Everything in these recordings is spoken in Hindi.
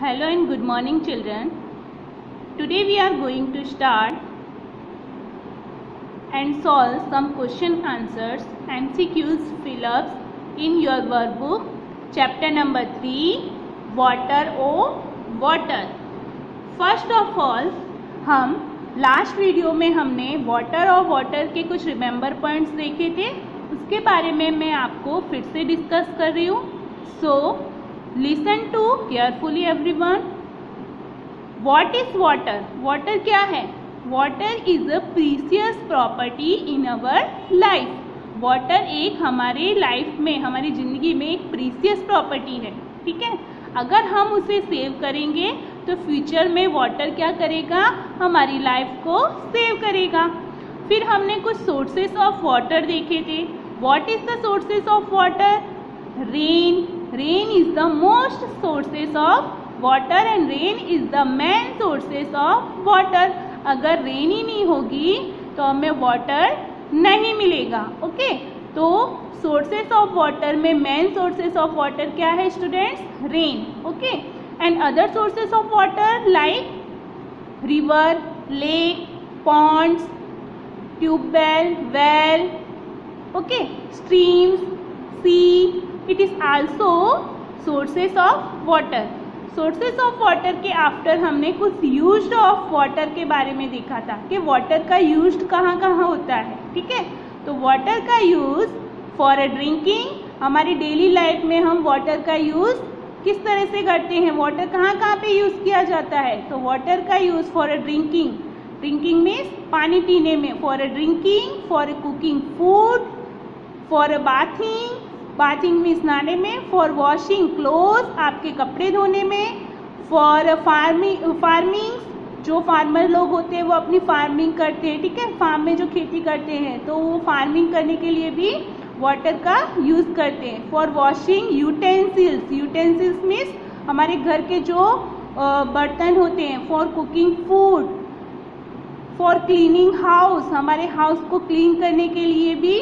Hello and good morning children. Today we are going to start and solve some question answers MCQs fill-ups in your workbook chapter number 3 water o water. First of all हम लास्ट वीडियो में हमने वाटर और वाटर के कुछ रिमेंबर पॉइंट्स देखे थे, उसके बारे में मैं आपको फिर से डिस्कस कर रही हूँ. So listen to carefully everyone. What is water? Water क्या है? Water is a precious property in our life. Water एक हमारे लाइफ में, हमारी जिंदगी में एक प्रीशियस प्रॉपर्टी है. ठीक है, अगर हम उसे सेव करेंगे तो फ्यूचर में वाटर क्या करेगा? हमारी लाइफ को सेव करेगा. फिर हमने कुछ सोर्सेस ऑफ वाटर देखे थे. What is the sources of water? Rain. Rain is the most sources of water and rain is the main sources of water. अगर रेन ही नहीं होगी तो हमें वाटर नहीं मिलेगा. ओके, तो सोर्सेस ऑफ वाटर में मेन सोर्सेस ऑफ वाटर क्या है students? Rain. Okay, and other sources of water like river, lake, ponds, tube well, well, okay, streams, sea. It is also sources of water. Sources of water के आफ्टर हमने कुछ यूज्ड ऑफ वाटर के बारे में देखा था कि वाटर का यूज्ड कहाँ कहाँ होता है. ठीक है, तो वाटर का यूज फॉर अ ड्रिंकिंग, हमारी डेली लाइफ में हम वाटर का यूज किस तरह से करते हैं? वाटर कहाँ कहाँ पे यूज किया जाता है? तो वाटर का use for a drinking. Drinking means पानी पीने में. For a drinking, for a cooking food, for a bathing, bathing means नहाने में, फॉर वॉशिंग क्लोथ, आपके कपड़े धोने में, फॉर फार्मिंग, जो फार्मर लोग होते हैं वो अपनी फार्मिंग करते हैं. ठीक है, फार्म में जो खेती करते हैं तो वो फार्मिंग करने के लिए भी वाटर का यूज करते हैं. For washing utensils. Utensils means हमारे घर के जो बर्तन होते हैं. For cooking food, for cleaning house, हमारे हाउस को क्लीन करने के लिए भी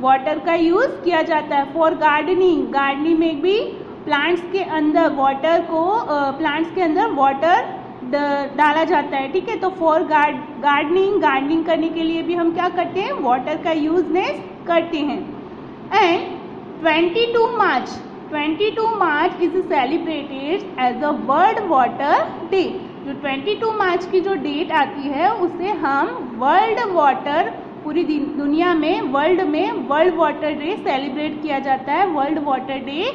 वाटर का यूज किया जाता है. फॉर गार्डनिंग, गार्डनिंग में भी प्लांट्स के अंदर वाटर को प्लांट्स के अंदर वाटर डाला जाता है. ठीक है, तो फॉर गार्डनिंग, गार्डनिंग करने के लिए भी हम क्या करते हैं? वाटर का यूजनेस करते हैं. And 22 March is celebrated as a world water day. जो 22 मार्च की जो डेट आती है उसे हम वर्ल्ड वाटर, पूरी दुनिया में वर्ल्ड वाटर डे सेलिब्रेट किया जाता है, वर्ल्ड वाटर डे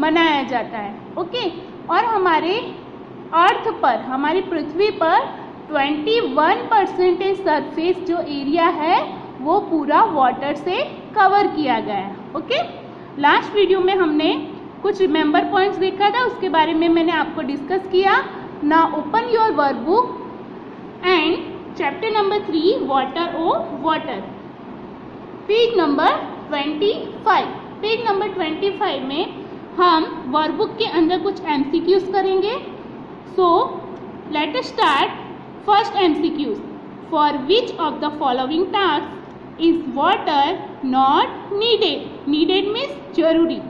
मनाया जाता है. ओके, और हमारे अर्थ पर, हमारी पृथ्वी पर 21% सरफेस जो एरिया है वो पूरा वाटर से कवर किया गया है. ओके, लास्ट वीडियो में हमने कुछ रिमेंबर पॉइंट्स देखा था, उसके बारे में मैंने आपको डिस्कस किया. Now open your workbook and chapter number 3 water O water, page number 25. Page number 25 में हम वर्कबुक के अंदर कुछ MCQs करेंगे. So let us start. First MCQs. For which of the following task is water not needed? Needed means जरूरी.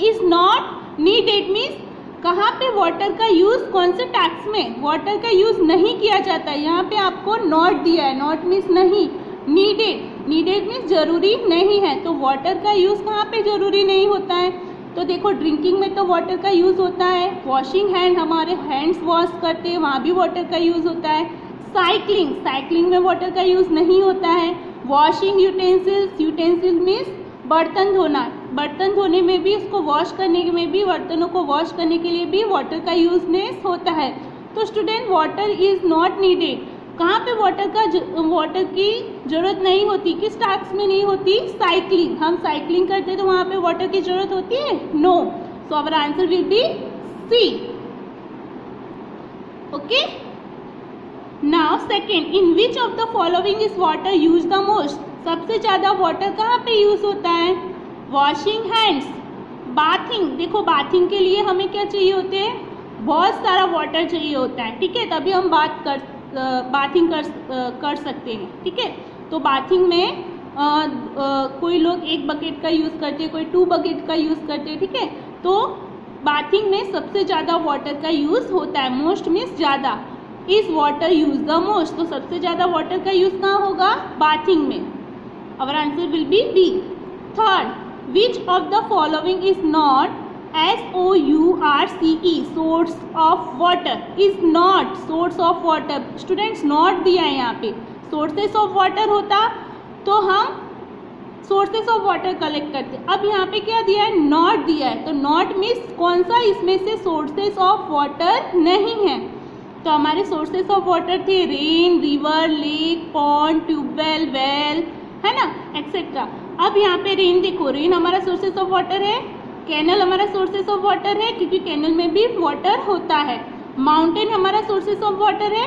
इज नॉट नीडेड मीन्स कहाँ पे वाटर का यूज, कौन से टास्क में वाटर का यूज नहीं किया जाता है? यहाँ पे आपको नॉट दिया है. नॉट मीन्स नहीं, नीडेड, नीडेड मीन्स जरूरी नहीं है. तो वाटर का यूज कहाँ पे जरूरी नहीं होता है? तो देखो, ड्रिंकिंग में तो वाटर का यूज होता है. वॉशिंग हैंड, हमारे हैंड्स वॉश करते हैं, वहाँ भी वाटर का यूज होता है. साइकिलिंग, साइकिलिंग में वाटर का यूज नहीं होता है. वॉशिंग यूटेंसिल्स, यूटेंसिल मीन्स बर्तन धोना, बर्तन धोने में भी, उसको वॉश करने में भी, बर्तनों को वॉश करने के लिए भी वाटर का यूजनेस होता है. तो student, water is not needed. कहाँ पे वाटर की जरूरत नहीं होती? किस टास्क में नहीं होती? साइकिलिंग. हम साइकिलिंग करते हैं तो वहाँ पे वाटर की जरूरत होती है? No. So our answer will be C. Okay, now second, in which of the following is water use the most? सबसे ज्यादा वाटर कहाँ पे यूज होता है? Washing hands, bathing. देखो, बाथिंग के लिए हमें क्या चाहिए होते हैं? बहुत सारा वाटर चाहिए होता है. ठीक है, तभी हम बाथिंग कर सकते हैं. ठीक है, तो बाथिंग में कोई लोग 1 बकेट का यूज करते हैं, कोई 2 बकेट का यूज करते हैं. ठीक है, तो बाथिंग में सबसे ज्यादा वाटर का यूज होता है, मोस्ट मीन्स ज्यादा, is water use the most, तो सबसे ज्यादा वाटर का यूज कहाँ होगा, बाथिंग में। Our answer will be B. Third, which of the following is not SOURCE source of water, is not source of water, students not दिया है यहाँ पे, सोर्सेस ऑफ वाटर होता तो हम सोर्सेस ऑफ वाटर कलेक्ट करते, अब यहाँ पे क्या दिया है, नॉट दिया है, तो नॉट मीन्स कौन सा इसमें से सोर्सेस ऑफ वाटर नहीं है। तो हमारे सोर्सेस ऑफ वाटर थे rain, river, lake, pond, tube well, well, है ना, एक्सेट्रा। अब यहाँ पे रेन देखो, रेन हमारा सोर्सेस ऑफ वाटर है, कैनल हमारा सोर्सेस ऑफ वाटर है क्योंकि कैनल में भी वाटर होता है, माउंटेन हमारा सोर्सेस ऑफ वाटर है,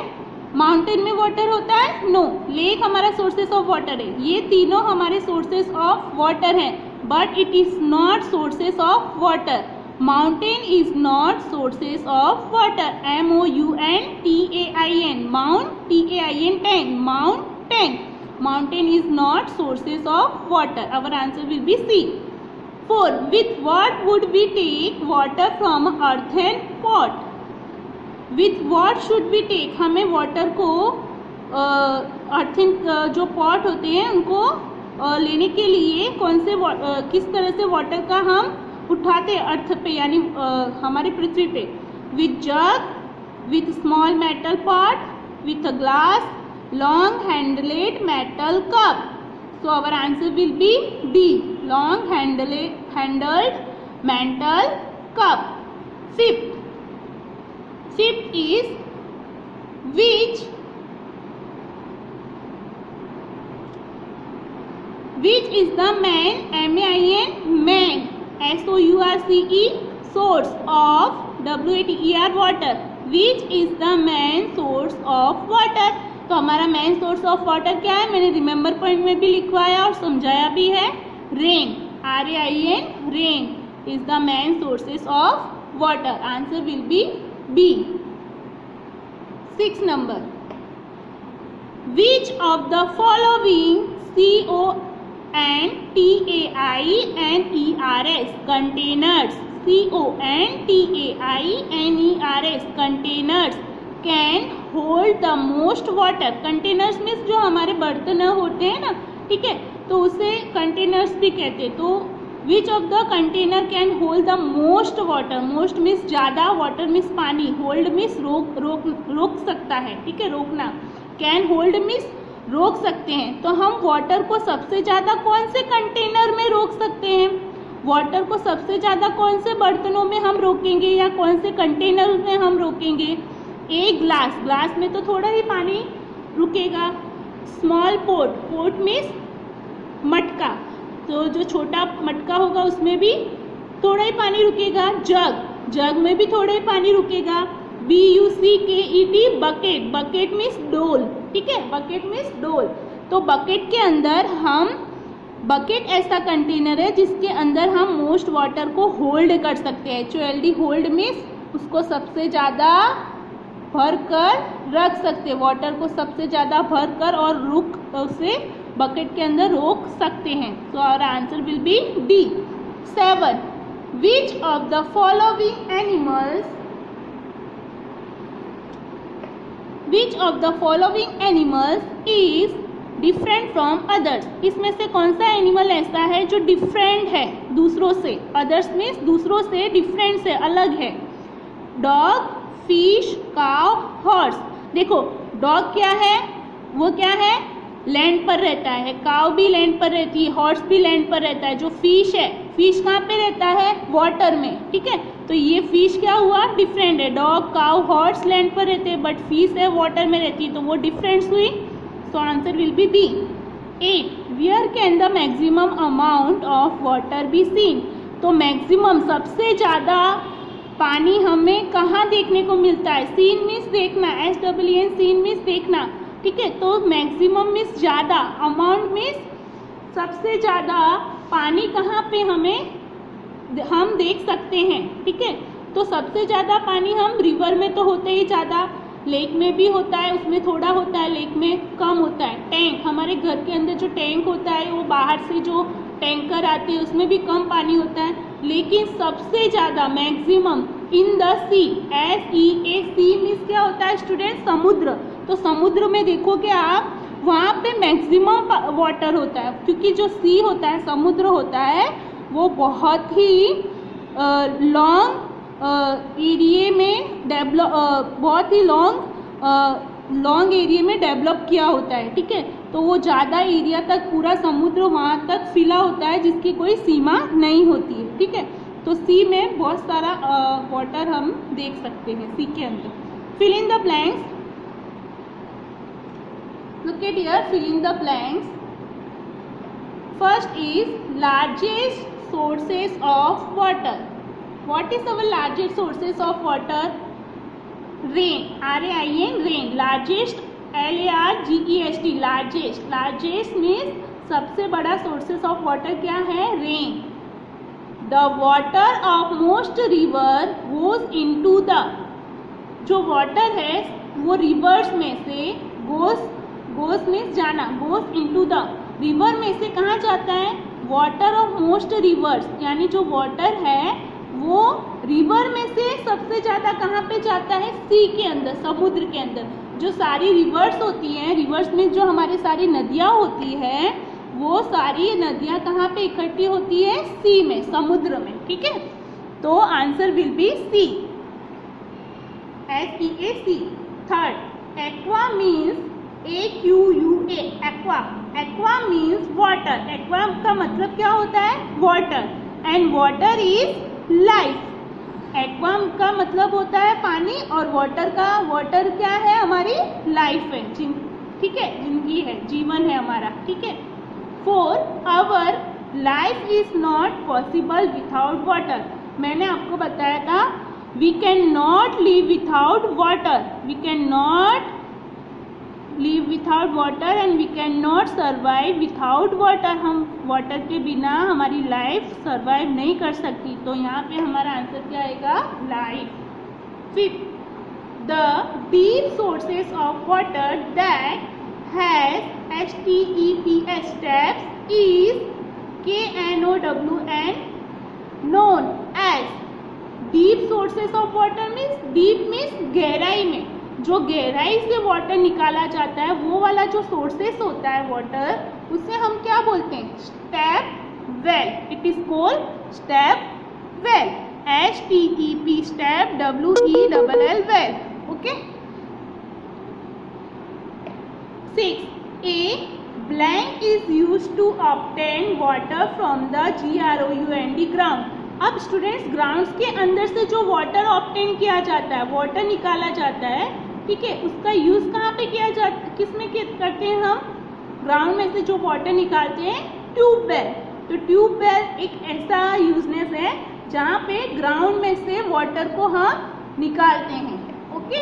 माउंटेन में वाटर होता है, नो, लेक हमारा सोर्सेस ऑफ वाटर है, ये तीनों हमारे सोर्सेस ऑफ वाटर हैं, but it is not sources of water. Mountain is not sources of water, MOUNTAIN, mount, TAIN, mountain, mountain is not sources of water. Our answer will be C। 4, with what would we take water from earthen pot? With what should we take? हमें वाटर को अर्थन जो पॉट होते हैं उनको लेने के लिए कौन से किस तरह से वाटर का हम उठाते हैं अर्थ पे, यानी हमारे पृथ्वी पे। With jug, with small metal pot, with a glass, long handled metal cup. So our answer will be D, long handled metal cup. Fifth is which is the main, MAIN, main, SOURCE, source of, WATER, water. Which is the main source of water? तो हमारा मेन सोर्स ऑफ वाटर क्या है, मैंने रिमेंबर पॉइंट में भी लिखवाया और समझाया भी है, rain, RAIN, rain is the main sources of water. Answer will be B. 6 number, which of the following CONTAINERS containers, CONTAINERS containers can hold the most water. Containers में जो हमारे बर्तन होते हैं ना, ठीक है, तो उसे कंटेनर्स भी कहते हैं। तो विच of the container can hold the most water, most means ज्यादा, वाटर मीन्स पानी, होल्ड मीन्स रोक सकता है, ठीक है, रोकना, कैन होल्ड मीन्स रोक सकते हैं। तो हम वाटर को सबसे ज्यादा कौन से कंटेनर में रोक सकते हैं, वाटर को सबसे ज्यादा कौन से बर्तनों में हम रोकेंगे या कौन से कंटेनर में हम रोकेंगे। एक ग्लास, ग्लास में तो थोड़ा ही पानी रुकेगा। स्मॉल पोट, पोट मीन्स मटका, तो जो छोटा मटका होगा उसमें भी थोड़ा ही पानी रुकेगा। जग, जग में भी थोड़ा ही पानी रुकेगा। BUCKET, बकेट, बकेट मीन्स डोल, ठीक है, बकेट मीन्स डोल। तो बकेट के अंदर हम, बकेट ऐसा कंटेनर है जिसके अंदर हम मोस्ट वाटर को होल्ड कर सकते हैं। HOLD, होल्ड मीन्स उसको सबसे ज्यादा भर कर रख सकते, वाटर को सबसे ज्यादा भर कर और रुक उसे बकेट के अंदर रोक सकते हैं। So our answer will be D। 7, which of the following animals, which of the following animals is different from others. इसमें से कौन सा एनिमल ऐसा है जो डिफरेंट है दूसरों से, अदर्स मीन्स दूसरों से, डिफरेंट से, अलग है। डॉग, फिश, काव, हॉर्स। देखो डॉग क्या है, वो क्या है, लैंड पर रहता है, काव भी लैंड पर रहती है, हॉर्स भी लैंड पर रहता है। जो फिश है, फिश कहाँ पे रहता है, वाटर में, ठीक है, तो ये फिश क्या हुआ, डिफरेंट है। डॉग, काव, हॉर्स लैंड पर रहते हैं, बट फिश है वाटर में रहती है, तो वो डिफरेंस हुई। So answer will be B। 8, where can the maximum amount of water be seen. तो मैक्सिमम, सबसे ज्यादा पानी हमें कहाँ देखने को मिलता है, सीन मीन्स देखना, SEEN, सीन मीन्स देखना, ठीक है, तो मैक्सिमम मीन्स ज्यादा, अमाउंट मीन्स सबसे ज्यादा पानी कहाँ पे हम देख सकते हैं, ठीक है, तो सबसे ज्यादा पानी हम रिवर में तो होते ही ज्यादा, लेक में भी होता है, उसमें थोड़ा होता है, लेक में कम होता है। टैंक, हमारे घर के अंदर जो टैंक होता है वो बाहर से जो टैंकर आते हैं उसमें भी कम पानी होता है, लेकिन सबसे ज़्यादा maximum in the sea, SEA, sea means क्या होता है स्टूडेंट? समुद्र। तो समुद्र में देखोगे आप वहाँ पे मैक्सिमम वाटर होता है, क्योंकि जो सी होता है, समुद्र होता है, वो बहुत ही लॉन्ग एरिया में बहुत ही लॉन्ग एरिया में डेवलप किया होता है, ठीक है। तो वो ज़्यादा एरिया तक, पूरा समुद्र वहाँ तक फिला होता है जिसकी कोई सीमा नहीं होती है, ठीक है। तो सी में बहुत सारा वाटर हम देख सकते हैं सी के अंदर। Fill in the blanks, look at here, fill in the blanks. First is largest sources of water. What is our largest sources of water? Rain, RAIN, rain. Largest, LARGEST, largest. Largest means सबसे बड़ा sources of water क्या है? Rain. The water of most river goes into the, जो water है वो rivers में से goes means जाना, goes into the, रिवर में से कहाँ जाता है? वाटर ऑफ मोस्ट रिवर्स, यानी जो वाटर है वो रिवर में से सबसे ज़्यादा कहाँ पे जाता है? सी के अंदर, समुद्र के अंदर। जो सारी रिवर्स होती हैं, रिवर्स में जो हमारी सारी नदियाँ होती हैं, वो सारी नदियाँ कहाँ पे इकट्ठी होती है? सी में, समुद्र में, ठीक है। तो answer will be sea, SEA, sea. Third, aqua means AQUA, aqua. Aqua means water. Aqua का मतलब क्या होता है? Water. And water is life. Aqua का मतलब होता है पानी, और वाटर क्या है? हमारी लाइफ है, ठीक है, जिंदगी है, जीवन है हमारा, ठीक है। 4, our life is not possible without water. मैंने आपको बताया था we can not live without water, we can not live without water and we can not survive without water. हम वाटर के बिना हमारी लाइफ सर्वाइव नहीं कर सकती। तो यहाँ पे हमारा आंसर क्या आएगा? Life. 5, the deep sources of water that has HTEPS steps is KNOWN known as। Deep sources of water means, deep means गहराई में, जो गहराई से वाटर निकाला जाता है, वो वाला जो सोर्सेस होता है वाटर, उसे हम क्या बोलते हैं? Step well. It is called step well, STEP, step WELL, well, okay. 6, a blank is used to obtain water from the GROUND, ground। अब स्टूडेंट्स, ग्राउंड्स के अंदर से जो वाटर ऑब्टेन किया जाता है, वाटर निकाला जाता है, ठीक है, उसका यूज कहाँ पे किया जाता है? किस में करते हैं हम? ग्राउंड में से जो वाटर निकालते हैं, ट्यूबवेल। तो ट्यूबवेल एक ऐसा यूजनेस है जहाँ पे ग्राउंड में से वाटर को हम निकालते हैं, ओके।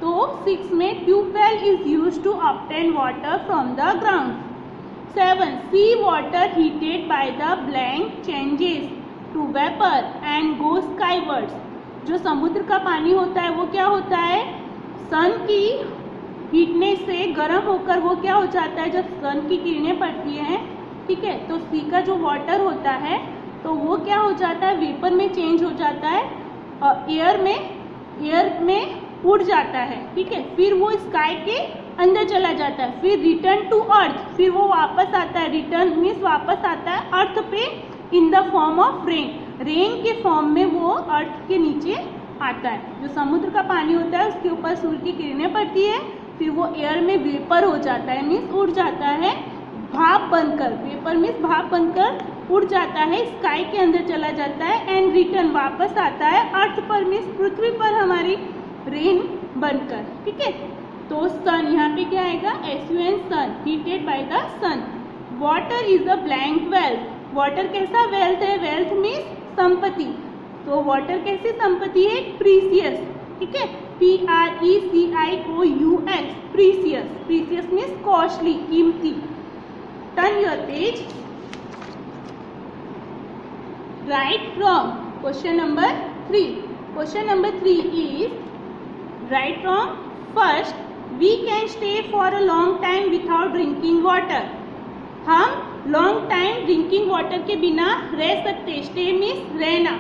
तो 6 में tube well is use to obtain water from the ground. 7, sea water heated by the blank changes to vapour and go skywards. जो समुद्र का पानी होता है वो क्या होता है? सन की हीटनेस से गर्म होकर वो क्या हो जाता है? जब सन की किरणें पड़ती हैं, ठीक है, तो सी का जो वाटर होता है तो वो क्या हो जाता है? वेपर में चेंज हो जाता है और एयर में उड़ जाता है, ठीक है। फिर वो स्काई के अंदर चला जाता है, फिर रिटर्न टू अर्थ, फिर वो वापस आता है, रिटर्न मीन्स वापस आता है अर्थ पे in the form of rain. Rain के फॉर्म में वो अर्थ के नीचे आता है। जो समुद्र का पानी होता है उसके ऊपर सूर्य की किरणें पड़ती है, फिर वो एयर में वेपर हो जाता है, मीन्स उड़ जाता है, भाप बनकर, वेपर मीन्स भाप बनकर उड़ जाता है, स्काई के अंदर चला जाता है एंड रिटर्न वापस आता है अर्थ पर, मीन्स पृथ्वी पर हमारी रेन बनकर, ठीक है। तो सन यहाँ पे क्या आएगा? SUN, sun, heated by the sun. Water is a blank wealth. Water कैसा वेल्थ है? वेल्थ मीन्स संपत्ति। तो वाटर कैसी संपत्ति है? प्रीसियस, ठीक है, PRECIOUS, precious. Precious means costly, कीमती। Turn your page, write from question number 3। Question number 3 is right from first, we can stay for a long time without drinking water. हम लॉन्ग टाइम ड्रिंकिंग वाटर के बिना रह सकते, स्टे मीन्स रहना,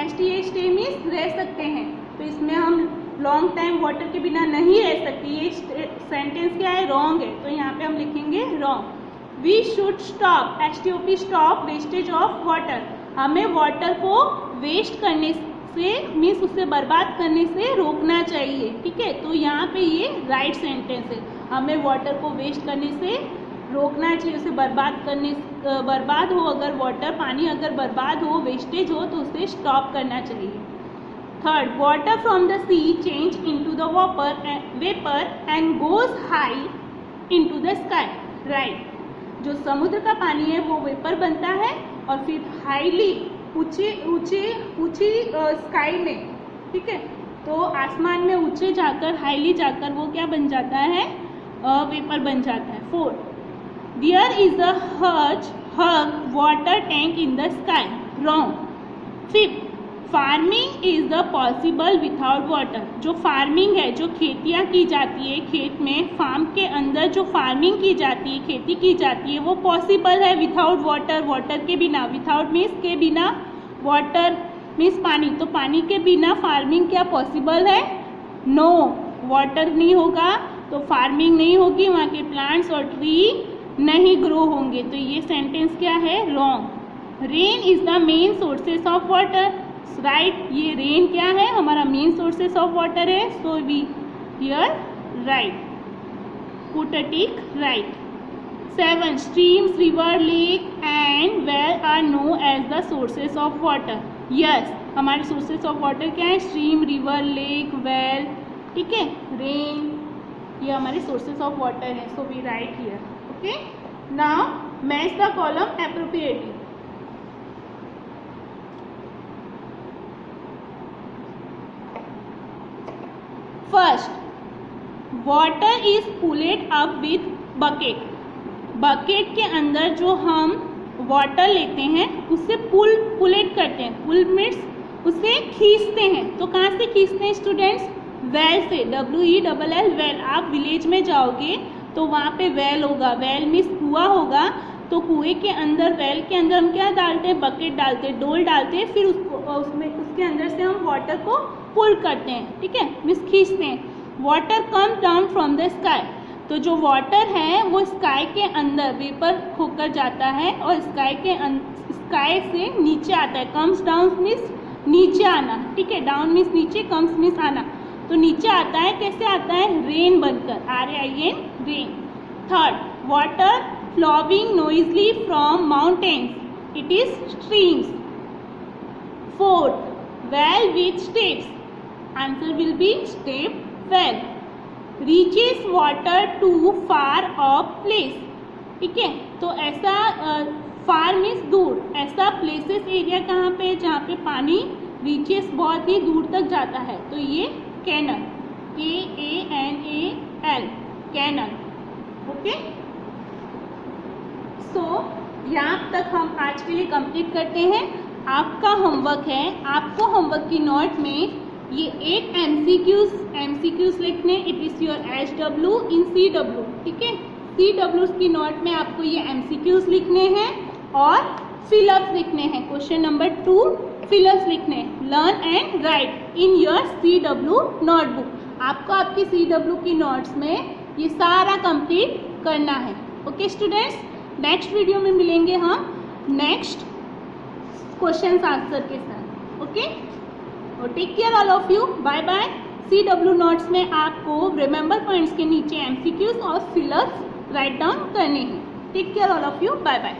STA स्टे मीन्स रह सकते हैं, तो इसमें हम लॉन्ग टाइम वाटर के बिना नहीं रह सकते, ये सेंटेंस क्या है, रॉन्ग है, तो यहाँ पे हम लिखेंगे wrong. We should stop, STOP stop wastage of water, हमें वाटर को वेस्ट करने से मीन्स उससे बर्बाद करने से रोकना चाहिए, ठीक है, तो यहाँ पे ये राइट सेंटेंस है, हमें वाटर को वेस्ट करने से रोकना चाहिए, उसे बर्बाद हो अगर वाटर, पानी अगर बर्बाद हो, वेस्टेज हो, तो उसे स्टॉप करना चाहिए। Third, water from the sea change into the vapour and goes high into the sky, right, जो समुद्र का पानी है वो वेपर बनता है और फिर हाईली ऊंची स्काई में, ठीक है, तो आसमान में ऊंचे जाकर, हाईली जाकर वो क्या बन जाता है, वेपर बन जाता है। Fourth, there is a huge water tank in the sky, wrong. Fifth, farming is the possible without water, जो फार्मिंग है, जो खेतियाँ की जाती है, खेत में फार्म के अंदर जो फार्मिंग की जाती है, खेती की जाती है, वो पॉसिबल है विदाउट वाटर, वाटर के बिना, विदाउट मीन्स के बिना, वाटर मीन्स पानी, तो पानी के बिना फार्मिंग क्या पॉसिबल है, नो, वाटर नहीं होगा तो फार्मिंग नहीं होगी, वहाँ के प्लांट्स और ट्री नहीं ग्रो होंगे, तो ये सेंटेंस क्या है, wrong. Rain is the main sources of water, right, ये रेन क्या है, हमारा मेन सोर्सेस ऑफ वाटर है, so we here right, put a tick, right. 7, streams, river, lake and well are known as the sources of water, yes, हमारे सोर्सेस ऑफ वाटर क्या है, स्ट्रीम, रिवर, लेक, वेल, ठीक है, रेन, ये हमारे सोर्सेस ऑफ वाटर है, so we write here, okay. Now match the column appropriately. First, water is pulled up with bucket, bucket के अंदर जो हम वाटर लेते हैं उससे पुलेट करते हैं, पुल मीन्स उसे खींचते हैं, तो कहाँ से खींचते हैं स्टूडेंट्स, वेल से, WELL वेल, आप विलेज में जाओगे तो वहाँ पे वेल होगा, वेल मीन्स कुआं होगा, तो कुएं के अंदर, वेल के अंदर हम क्या डालते हैं, बकेट डालते हैं, डोल डालते हैं, फिर उसके अंदर से हम वाटर को पुल करते हैं, ठीक है, मीन्स खींचते हैं। Water comes down from the sky, तो जो वाटर है वो स्काई के अंदर वेपर होकर जाता है और स्काई से नीचे आता है, कम्स डाउन मीन्स नीचे आना, ठीक है, डाउन मीन्स नीचे, कम्स मीन्स आना, तो नीचे आता है, कैसे आता है, रेन बनकर, RAIN, rain. Third, water flowing noisily from mountains, it is streams. Fourth, well with steps, answer will be step well. Reaches water to far off place, ठीक है, तो ऐसा far means दूर, ऐसा places एरिया कहाँ पे, जहाँ पे पानी reaches बहुत ही दूर तक जाता है, तो ये कैनल, KANAL, कैनल, ओके। सो यहाँ तक हम आज के लिए कंप्लीट करते हैं। आपका होमवर्क है, आपको होमवर्क की नोट में ये 8 MCQs लिखने, it is your SW in CW, ठीक है, CW की नोट में आपको ये MCQs लिखने हैं और फिलअप्स लिखने हैं, क्वेश्चन नंबर 2 फिलअप्स लिखने, learn and right in your CW notebook, आपको आपकी CW की नोट्स में ये सारा कंप्लीट करना है, ओके स्टूडेंट्स। नेक्स्ट वीडियो में मिलेंगे हम नेक्स्ट क्वेश्चन आंसर के साथ, ओके, और take care all of you, bye bye. CW notes में आपको रिमेंबर पॉइंट्स के नीचे MCQs और फिलअप्स राइट डाउन करने हैं। Take care all of you, bye bye.